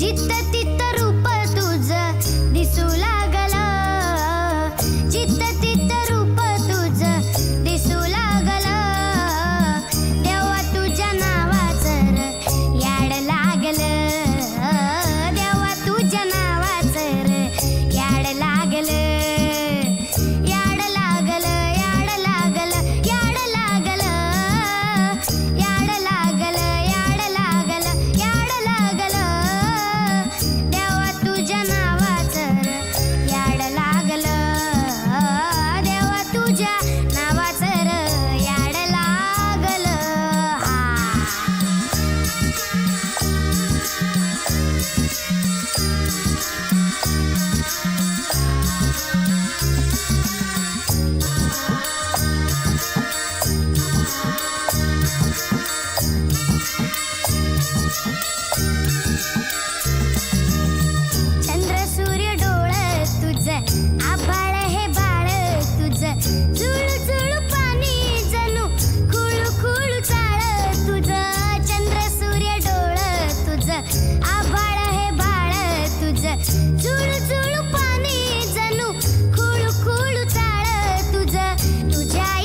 जित्त तित्त रूप तुझं दिसू लागलं, जित्त तित्त रूप तुझं दिसू लागलं, देवा तुझ्या नावाचं र याड लागलं, देवा तुझ्या नावाचं र याड लागलं, याड लागलं, याड लागलं, याड लागलं, याड लागलं, याड लागलं, याड लागलं, देवा तुझ्या नावाचं र याड लागलं, देवा तुझ्या नावाचं र याड लागलं. हा